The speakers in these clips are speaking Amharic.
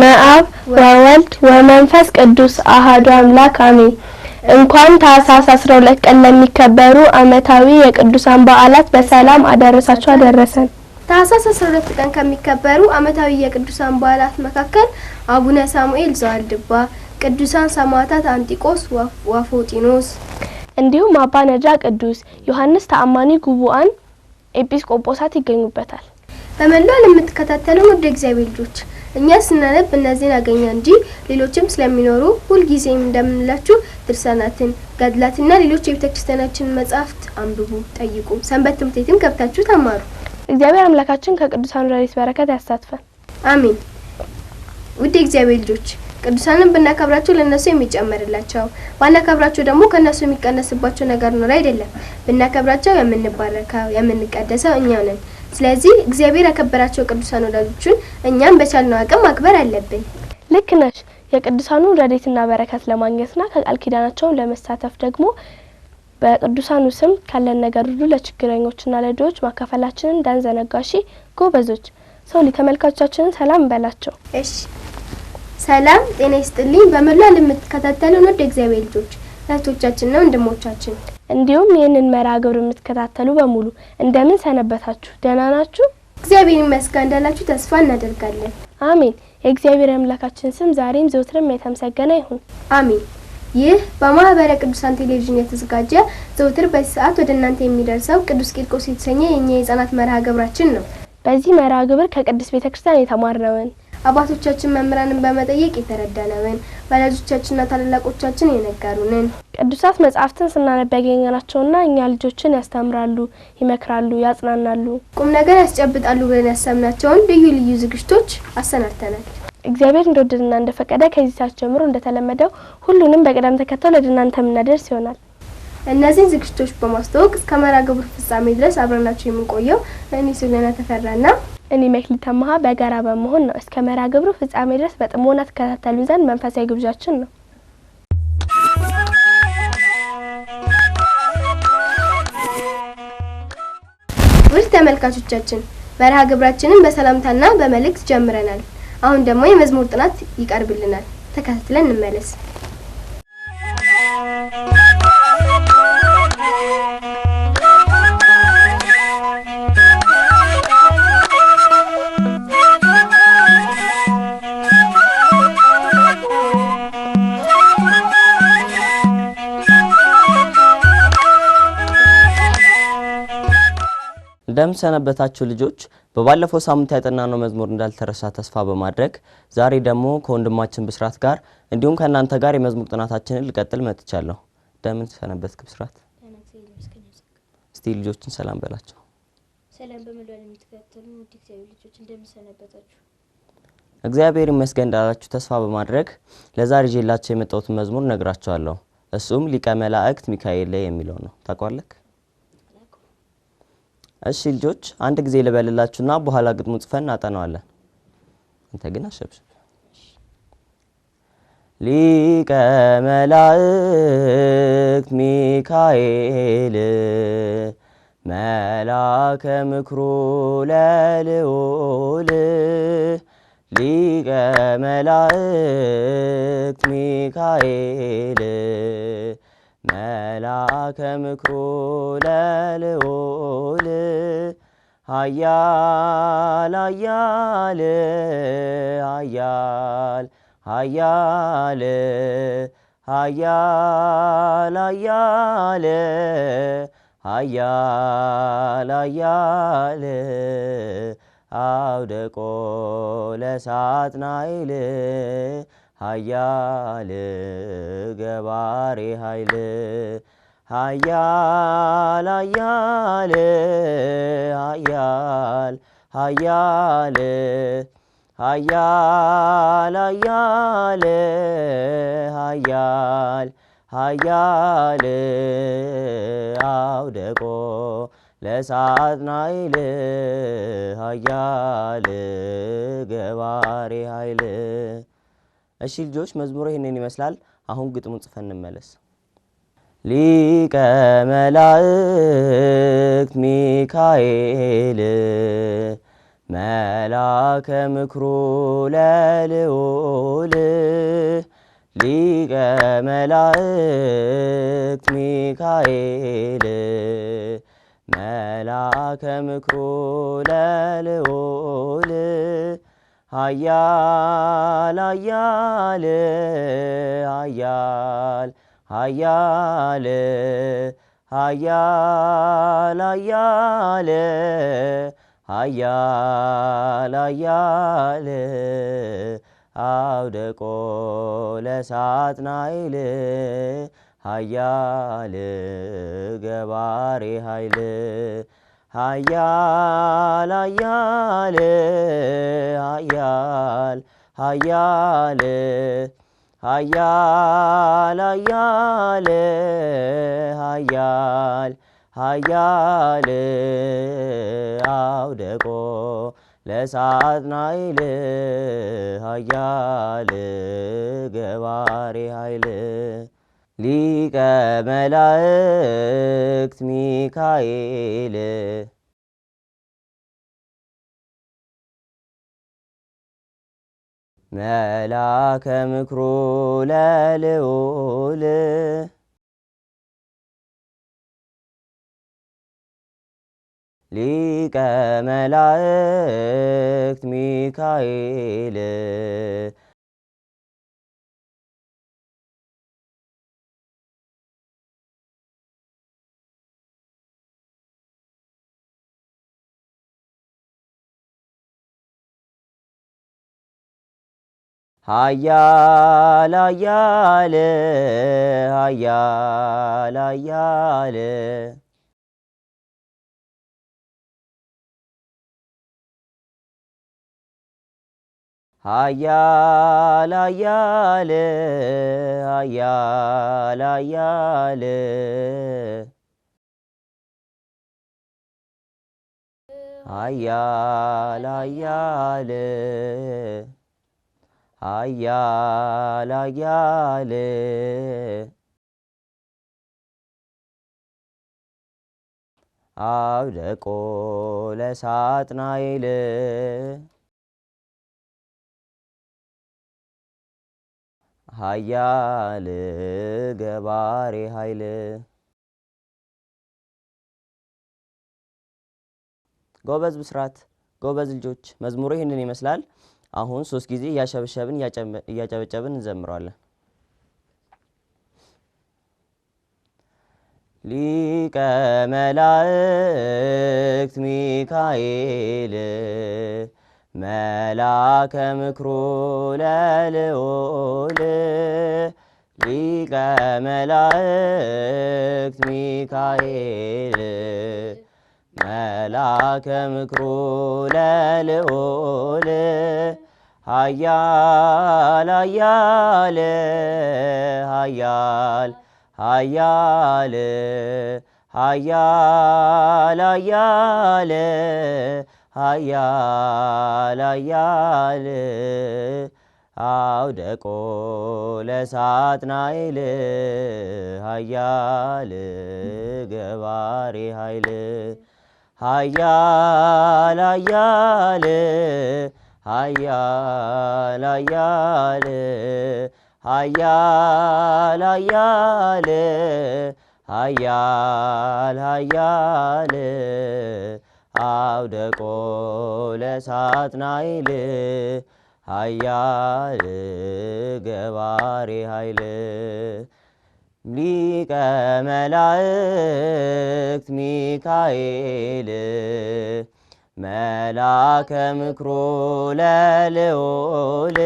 በስመ አብ ወወልድ ወመንፈስ ቅዱስ አሐዱ አምላክ አሜን። እንኳን ታኅሳስ 12 ቀን ለሚከበሩ ዓመታዊ የቅዱሳን በዓላት በሰላም አደረሳችሁ አደረሰን። ታኅሳስ 12 ቀን ከሚከበሩ ዓመታዊ የቅዱሳን በዓላት መካከል አቡነ ሳሙኤል ዘዋልድባ፣ ቅዱሳን ሰማዕታት አንጢቆስ ወፎጢኖስ እንዲሁም አባ ነጃ ቅዱስ፣ ዮሐንስ ተአማኒ ጉቡአን ኤጲስቆጶሳት ይገኙበታል። በመላው ለምትከታተሉ ውድ እግዚአብሔር ልጆች እኛ ስናነብ እነዚህን አገኘ እንጂ ሌሎችም ስለሚኖሩ ሁሉ ጊዜም እንደምንላችሁ ድርሳናትን፣ ገድላትና ሌሎች የቤተክርስቲያናችን መጻሕፍት አንብቡ፣ ጠይቁ፣ ሰንበት ትምህርት ቤትም ገብታችሁ ተማሩ። እግዚአብሔር አምላካችን ከቅዱሳን ረድኤት በረከት ያሳትፈን። አሜን። ውድ እግዚአብሔር ልጆች ቅዱሳንን ብናከብራቸው ለነሱ የሚጨመርላቸው ባናከብራቸው ደግሞ ከነሱ የሚቀነስባቸው ነገር ኖር አይደለም። ብናከብራቸው የምንባረከው የምንቀደሰው እኛ ነን። ስለዚህ እግዚአብሔር ያከበራቸው ቅዱሳን ወዳጆቹን እኛም በቻልነው አቅም ማክበር አለብን። ልክ ነሽ። የቅዱሳኑ ረድኤትና በረከት ለማግኘትና ከቃል ኪዳናቸው ለመሳተፍ ደግሞ በቅዱሳኑ ስም ካለን ነገር ሁሉ ለችግረኞችና ለድሆች ማካፈላችንን እንዳንዘነጋሺ ጎበዞች። ሰው ለተመልካቾቻችን ሰላም በላቸው። እሺ፣ ሰላም ጤና ይስጥልኝ። በመላው ለምትከታተሉ ውድ እግዚአብሔር ልጆች እህቶቻችንና ወንድሞቻችን እንዲሁም ይህንን መርሃ ግብር የምትከታተሉ በሙሉ እንደምን ሰነበታችሁ? ደህና ናችሁ? እግዚአብሔር ይመስገን እንዳላችሁ ተስፋ እናደርጋለን። አሜን። የእግዚአብሔር አምላካችን ስም ዛሬም ዘወትርም የተመሰገነ ይሁን። አሜን። ይህ በማህበረ ቅዱሳን ቴሌቪዥን የተዘጋጀ ዘወትር በዚህ ሰዓት ወደ እናንተ የሚደርሰው ቅዱስ ቂርቆስ የተሰኘ የኛ የሕፃናት መርሃ ግብራችን ነው። በዚህ መርሃ ግብር ከቅድስት ቤተክርስቲያን የተማርነውን አባቶቻችን መምህራንን በመጠየቅ የተረዳነውን ወላጆቻችንና ታላላቆቻችን የነገሩንን ቅዱሳት መጻሕፍትን ስናነብ ያገኘናቸውና እኛ ልጆችን ያስተምራሉ፣ ይመክራሉ፣ ያጽናናሉ፣ ቁም ነገር ያስጨብጣሉ ብለን ያሰብናቸውን ልዩ ልዩ ዝግጅቶች አሰናድተናል። እግዚአብሔር እንደወደደና እንደፈቀደ ከዚህ ሰዓት ጀምሮ እንደተለመደው ሁሉንም በቅደም ተከተል ወደ እናንተ የምናደርስ ይሆናል። እነዚህን ዝግጅቶች በማስተዋወቅ እስከ መርሃ ግብሩ ፍጻሜ ድረስ አብረናችሁ የምንቆየው እኔ ሱለና ተፈራና እኔ መክሊት ተማሃ በጋራ በመሆን ነው። እስከ መርሃ ግብሩ ፍጻሜ ድረስ በጥሞና ተከታተሉን ዘንድ መንፈሳዊ ግብዣችን ነው። ውድ ተመልካቾቻችን መርሃ ግብራችንን በሰላምታና በመልእክት ጀምረናል። አሁን ደግሞ የመዝሙር ጥናት ይቀርብልናል። ተከታትለን እንመለስ። እንደምን ሰነበታችሁ ልጆች። በባለፈው ሳምንት ያጠናነው መዝሙር እንዳልተረሳ ተስፋ በማድረግ ዛሬ ደግሞ ከወንድማችን ብስራት ጋር እንዲሁም ከእናንተ ጋር የመዝሙር ጥናታችንን ልቀጥል መጥቻለሁ። እንደምን ሰነበትክ ብስራት? እስቲ ልጆችን ሰላም በላቸው። ሰላም በመላው ለምትከታተሉ ውድ እግዚአብሔር ልጆች እንደምን ሰነበታችሁ? እግዚአብሔር ይመስገን እንዳላችሁ ተስፋ በማድረግ ለዛሬ ይዤላችሁ የመጣሁት መዝሙር ነግራችኋለሁ። እሱም ሊቀ መላእክት ሚካኤል የሚለው ነው። ታውቃለህ? እሺ ልጆች አንድ ጊዜ ልበልላችሁና በኋላ ግጥሙ ጽፈን እናጠናዋለን። አንተ ግን አሸብሽብ። ሊቀ መላእክት ሚካኤል መላከ ምክሩ ለልዑል ሊቀ መላእክት ሚካኤል መላከ ምክሩ ለልዑል ኃያል ኃያል ኃያል ኃያል ኃያል ኃያል ኃያል ኃያል አውደቆ ለሳጥናኤል ኃያል ገባሬ ኃይል ኃያል ኃያል ኃያል ኃያል ኃያል ኃያል ኃያል ኃያል አውደቆ ለሳጥናኤል ኃያል ገባሬ ኃይል። እሺ ልጆች መዝሙሩ ይሄንን ይመስላል። አሁን ግጥሙን ጽፈን እንመለስ። ሊቀ መላእክት ሚካኤል መላከ ምክሩ ለልዑል ሊቀ መላእክት ሚካኤል መላከ ምክሩ ለልዑል ኃያል ኃያል ኃያል ኃያል ኃያል ኃያል ኃያል ኃያል አውደቆ ለሳጥናኤል ኃያል ገባሬ ኃይል ኃያል ኃያል ኃያል ኃያል ኃያል ኃያል ኃያል ኃያል አውደቆ ለሳጥናኤል ኃያል ገባሬ ኃይል ሊቀ መላእክት ሚካኤል መላከ ምክሩ ለልዑል ሊቀ መላእክት ሚካኤል ኃያል ኃያል ኃያል ኃያል ኃያል ኃያል ኃያል ኃያል ኃያል ኃያል ኃያል ኃያል አውደቆ ለሳጥናኤል ኃያል ገባሬ ኃይል ጎበዝ ብስራት ጎበዝ ልጆች መዝሙሩ ይህንን ይመስላል። አሁን 3 ጊዜ እያሸበሸብን እያጨበጨብን እንዘምራለን። ሊቀ መላእክት ሚካኤል መላከ ምክሩ ለልዑል ሊቀ መላእክት ሚካኤል መላከ ምክሩ ለልዑል ኃያል ኃያል ኃያል ኃያል ኃያል ኃያል ኃያል ኃያል አውደቆ ለሳጥናኤል ኃያል ገባሬ ኃይል ኃያል ኃያል ኃያል ኃያል ኃያል ኃያል ኃያል ኃያል አውደቆ ለሳጥናኤል ኃያል ገባሬ ኃይል ሊቀ መላእክት ሚካኤል መላከ ምክሩ ለልዑል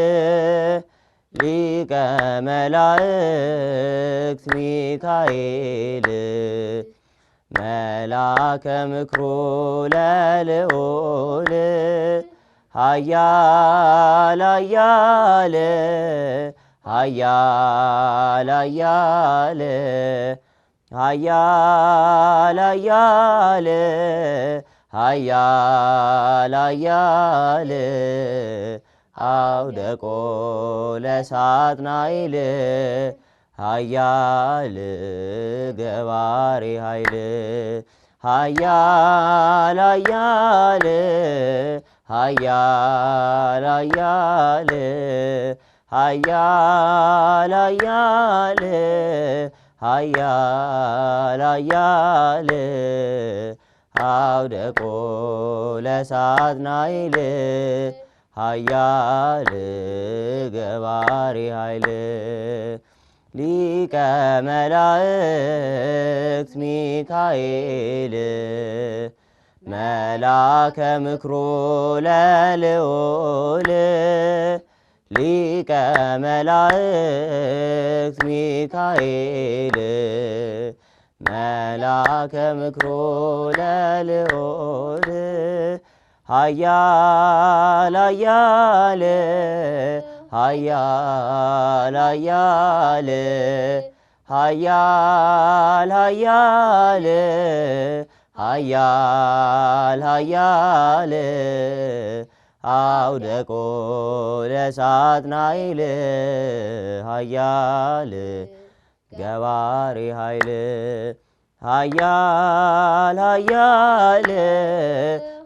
ሊቀ መላእክት ሚካኤል መላከ ምክሩ ለልዑል ኃያል ኃያል ኃያል ኃያል ኃያል ኃያል ኃያል ኃያል አውደቆ ለሳጥናኤል ኃያል ገባሬ ኃይል ኃያል ኃያል ኃያል ኃያል ኃያል ኃያል ኃያል ኃያል አውደቆ ለሳጥናኤል ኃያል ገባሬ ኃይል ሊቀ መላእክት ሚካኤል መላከ ምክሩ ለልዑል ሊቀ መላእክት ሚካኤል መላከ ምክሩ ለልዑል ኃያል ኃያል ኃያል ኃያል ኃያል ኃያል ኃያል ኃያል አውደቆ ለሳጥናኤል ኃያል ገባሬ ኃይል ኃያል ኃያል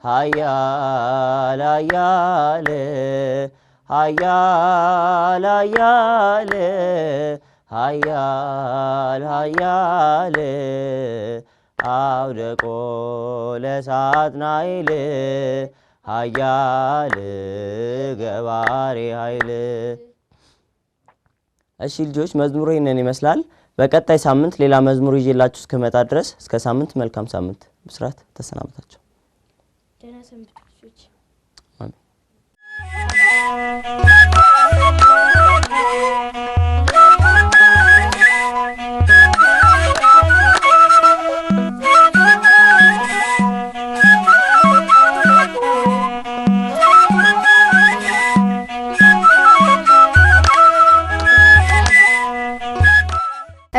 ኃያል ኃያል ኃያል ኃያል ኃያል ኃያል አውደቆ ለሳጥናኤል ኃያል ገባሬ ኃይል። እሺ ልጆች መዝሙሩ ይህንን ይመስላል። በቀጣይ ሳምንት ሌላ መዝሙር ይዤላችሁ እስከመጣ ድረስ እስከ ሳምንት መልካም ሳምንት። ብስራት ተሰናበታችሁ። ደህና ሰንብቱ ልጆች። አሜን።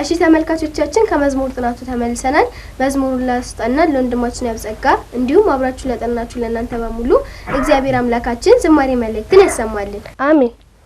እሺ ተመልካቾቻችን ከመዝሙር ጥናቱ ተመልሰናል። መዝሙሩን ላስጠናን ለወንድማችን ያብጸጋ እንዲሁም አብራችሁ ለጠናችሁ ለእናንተ በሙሉ እግዚአብሔር አምላካችን ዝማሬ መልእክትን ያሰማልን። አሜን።